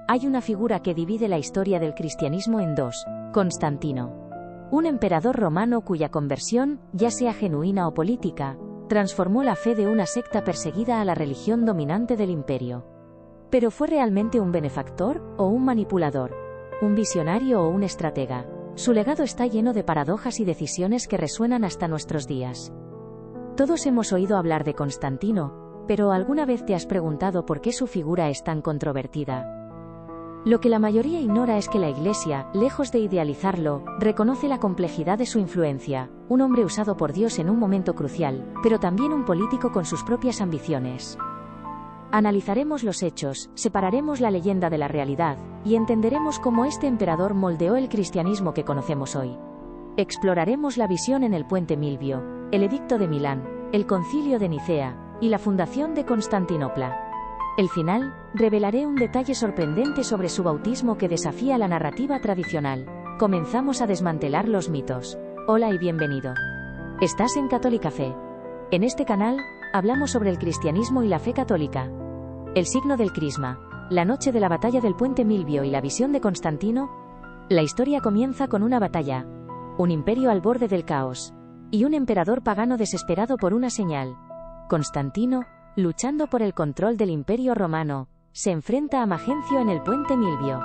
hay una figura que divide la historia del cristianismo en dos: Constantino. Un emperador romano cuya conversión, ya sea genuina o política, transformó la fe de una secta perseguida a la religión dominante del imperio. ¿Pero fue realmente un benefactor o un manipulador? ¿Un visionario o un estratega? Su legado está lleno de paradojas y decisiones que resuenan hasta nuestros días. Todos hemos oído hablar de Constantino, pero ¿alguna vez te has preguntado por qué su figura es tan controvertida? Lo que la mayoría ignora es que la Iglesia, lejos de idealizarlo, reconoce la complejidad de su influencia, un hombre usado por Dios en un momento crucial, pero también un político con sus propias ambiciones. Analizaremos los hechos, separaremos la leyenda de la realidad, y entenderemos cómo este emperador moldeó el cristianismo que conocemos hoy. Exploraremos la visión en el Puente Milvio, el Edicto de Milán, el Concilio de Nicea, y la fundación de Constantinopla. Al final, revelaré un detalle sorprendente sobre su bautismo que desafía la narrativa tradicional. Comenzamos a desmantelar los mitos. Hola y bienvenido. ¿Estás en Católica Fe? En este canal, hablamos sobre el cristianismo y la fe católica. El signo del Crisma, la noche de la batalla del Puente Milvio y la visión de Constantino. La historia comienza con una batalla, un imperio al borde del caos, y un emperador pagano desesperado por una señal. Constantino, luchando por el control del imperio romano, se enfrenta a Magencio en el Puente Milvio.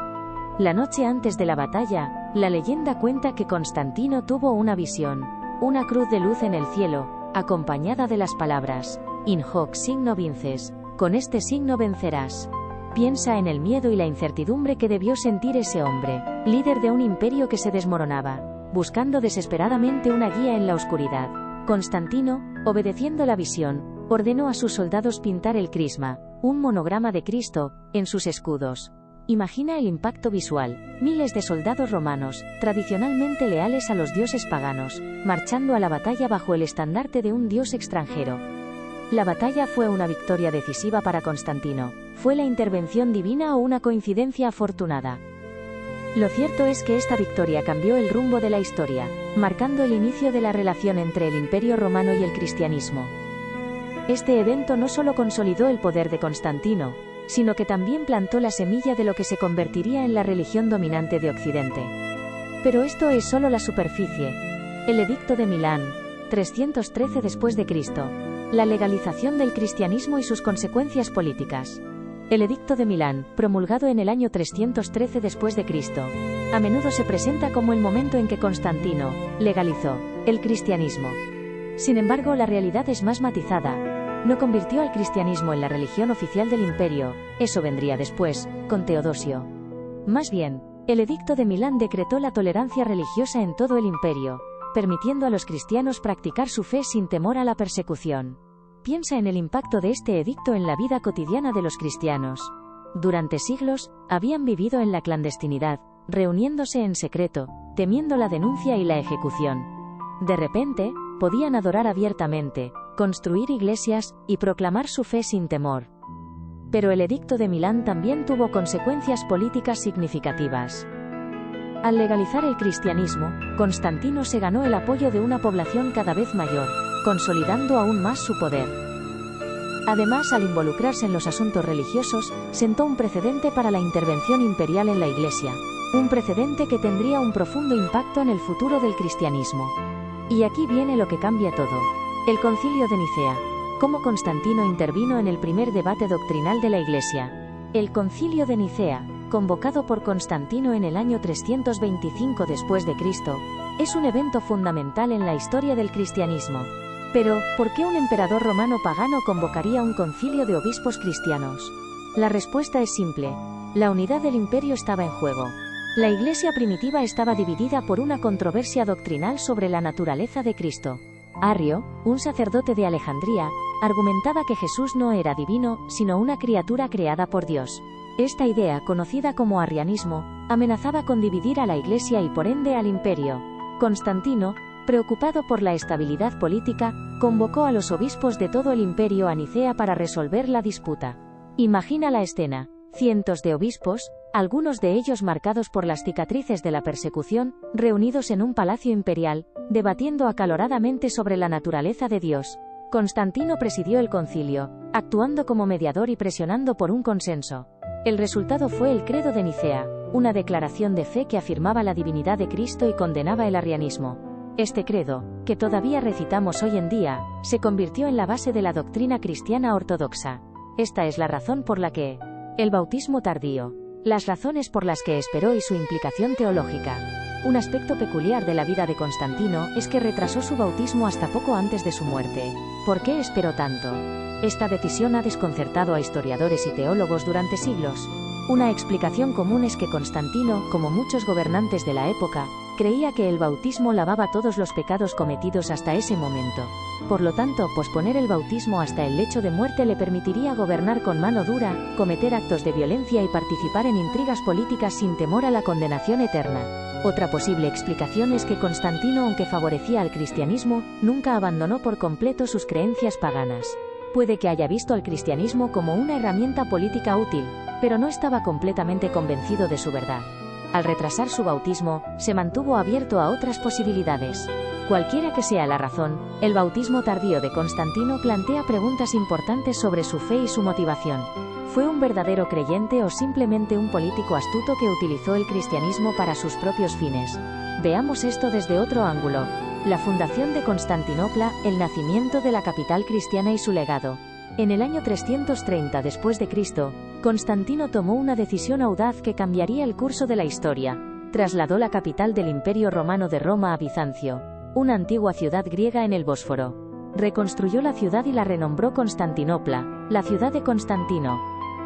La noche antes de la batalla, la leyenda cuenta que Constantino tuvo una visión, una cruz de luz en el cielo, acompañada de las palabras: In hoc signo vinces, con este signo vencerás. Piensa en el miedo y la incertidumbre que debió sentir ese hombre, líder de un imperio que se desmoronaba, buscando desesperadamente una guía en la oscuridad. Constantino, obedeciendo la visión, ordenó a sus soldados pintar el crisma, un monograma de Cristo, en sus escudos. Imagina el impacto visual: miles de soldados romanos, tradicionalmente leales a los dioses paganos, marchando a la batalla bajo el estandarte de un dios extranjero. La batalla fue una victoria decisiva para Constantino. ¿Fue la intervención divina o una coincidencia afortunada? Lo cierto es que esta victoria cambió el rumbo de la historia, marcando el inicio de la relación entre el Imperio Romano y el cristianismo. Este evento no solo consolidó el poder de Constantino, sino que también plantó la semilla de lo que se convertiría en la religión dominante de Occidente. Pero esto es solo la superficie. El Edicto de Milán, 313 después de Cristo. La legalización del cristianismo y sus consecuencias políticas. El Edicto de Milán, promulgado en el año 313 después de Cristo, a menudo se presenta como el momento en que Constantino legalizó el cristianismo. Sin embargo, la realidad es más matizada. No convirtió al cristianismo en la religión oficial del imperio, eso vendría después, con Teodosio. Más bien, el Edicto de Milán decretó la tolerancia religiosa en todo el imperio, permitiendo a los cristianos practicar su fe sin temor a la persecución. Piensa en el impacto de este edicto en la vida cotidiana de los cristianos. Durante siglos, habían vivido en la clandestinidad, reuniéndose en secreto, temiendo la denuncia y la ejecución. De repente, podían adorar abiertamente, construir iglesias, y proclamar su fe sin temor. Pero el Edicto de Milán también tuvo consecuencias políticas significativas. Al legalizar el cristianismo, Constantino se ganó el apoyo de una población cada vez mayor, consolidando aún más su poder. Además, al involucrarse en los asuntos religiosos, sentó un precedente para la intervención imperial en la Iglesia, un precedente que tendría un profundo impacto en el futuro del cristianismo. Y aquí viene lo que cambia todo: el Concilio de Nicea. ¿Cómo Constantino intervino en el primer debate doctrinal de la Iglesia? El Concilio de Nicea, convocado por Constantino en el año 325 después de Cristo, es un evento fundamental en la historia del cristianismo. Pero, ¿por qué un emperador romano pagano convocaría un concilio de obispos cristianos? La respuesta es simple: la unidad del imperio estaba en juego. La Iglesia primitiva estaba dividida por una controversia doctrinal sobre la naturaleza de Cristo. Arrio, un sacerdote de Alejandría, argumentaba que Jesús no era divino, sino una criatura creada por Dios. Esta idea, conocida como arrianismo, amenazaba con dividir a la Iglesia y por ende al imperio. Constantino, preocupado por la estabilidad política, convocó a los obispos de todo el imperio a Nicea para resolver la disputa. Imagina la escena: cientos de obispos, algunos de ellos marcados por las cicatrices de la persecución, reunidos en un palacio imperial, debatiendo acaloradamente sobre la naturaleza de Dios. Constantino presidió el concilio, actuando como mediador y presionando por un consenso. El resultado fue el Credo de Nicea, una declaración de fe que afirmaba la divinidad de Cristo y condenaba el arrianismo. Este credo, que todavía recitamos hoy en día, se convirtió en la base de la doctrina cristiana ortodoxa. Esta es la razón por la que el bautismo tardío, las razones por las que esperó y su implicación teológica. Un aspecto peculiar de la vida de Constantino es que retrasó su bautismo hasta poco antes de su muerte. ¿Por qué esperó tanto? Esta decisión ha desconcertado a historiadores y teólogos durante siglos. Una explicación común es que Constantino, como muchos gobernantes de la época, creía que el bautismo lavaba todos los pecados cometidos hasta ese momento. Por lo tanto, posponer el bautismo hasta el lecho de muerte le permitiría gobernar con mano dura, cometer actos de violencia y participar en intrigas políticas sin temor a la condenación eterna. Otra posible explicación es que Constantino, aunque favorecía al cristianismo, nunca abandonó por completo sus creencias paganas. Puede que haya visto al cristianismo como una herramienta política útil, pero no estaba completamente convencido de su verdad. Al retrasar su bautismo, se mantuvo abierto a otras posibilidades. Cualquiera que sea la razón, el bautismo tardío de Constantino plantea preguntas importantes sobre su fe y su motivación. ¿Fue un verdadero creyente o simplemente un político astuto que utilizó el cristianismo para sus propios fines? Veamos esto desde otro ángulo. La fundación de Constantinopla, el nacimiento de la capital cristiana y su legado. En el año 330 después de Cristo, Constantino tomó una decisión audaz que cambiaría el curso de la historia. Trasladó la capital del Imperio Romano de Roma a Bizancio, una antigua ciudad griega en el Bósforo. Reconstruyó la ciudad y la renombró Constantinopla, la ciudad de Constantino.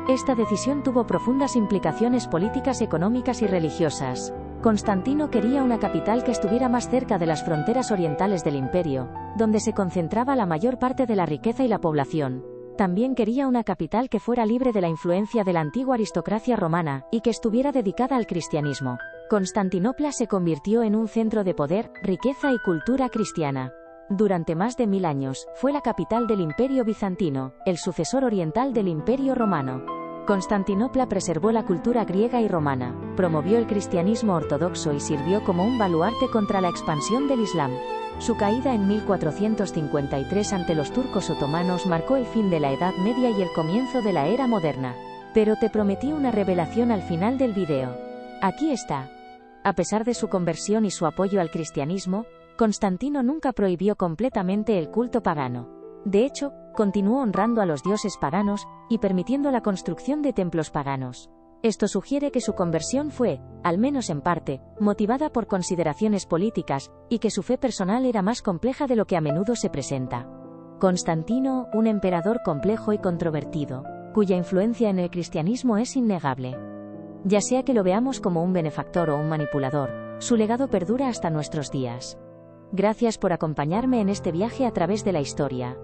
Esta decisión tuvo profundas implicaciones políticas, económicas y religiosas. Constantino quería una capital que estuviera más cerca de las fronteras orientales del imperio, donde se concentraba la mayor parte de la riqueza y la población. También quería una capital que fuera libre de la influencia de la antigua aristocracia romana, y que estuviera dedicada al cristianismo. Constantinopla se convirtió en un centro de poder, riqueza y cultura cristiana. Durante más de 1000 años, fue la capital del Imperio Bizantino, el sucesor oriental del Imperio Romano. Constantinopla preservó la cultura griega y romana, promovió el cristianismo ortodoxo y sirvió como un baluarte contra la expansión del Islam. Su caída en 1453 ante los turcos otomanos marcó el fin de la Edad Media y el comienzo de la era moderna. Pero te prometí una revelación al final del video. Aquí está. A pesar de su conversión y su apoyo al cristianismo, Constantino nunca prohibió completamente el culto pagano. De hecho, continuó honrando a los dioses paganos y permitiendo la construcción de templos paganos. Esto sugiere que su conversión fue, al menos en parte, motivada por consideraciones políticas, y que su fe personal era más compleja de lo que a menudo se presenta. Constantino, un emperador complejo y controvertido, cuya influencia en el cristianismo es innegable. Ya sea que lo veamos como un benefactor o un manipulador, su legado perdura hasta nuestros días. Gracias por acompañarme en este viaje a través de la historia.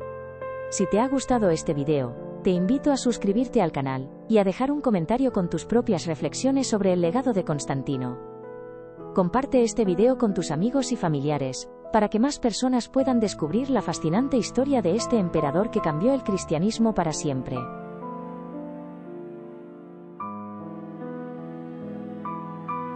Si te ha gustado este video, te invito a suscribirte al canal y a dejar un comentario con tus propias reflexiones sobre el legado de Constantino. Comparte este video con tus amigos y familiares, para que más personas puedan descubrir la fascinante historia de este emperador que cambió el cristianismo para siempre.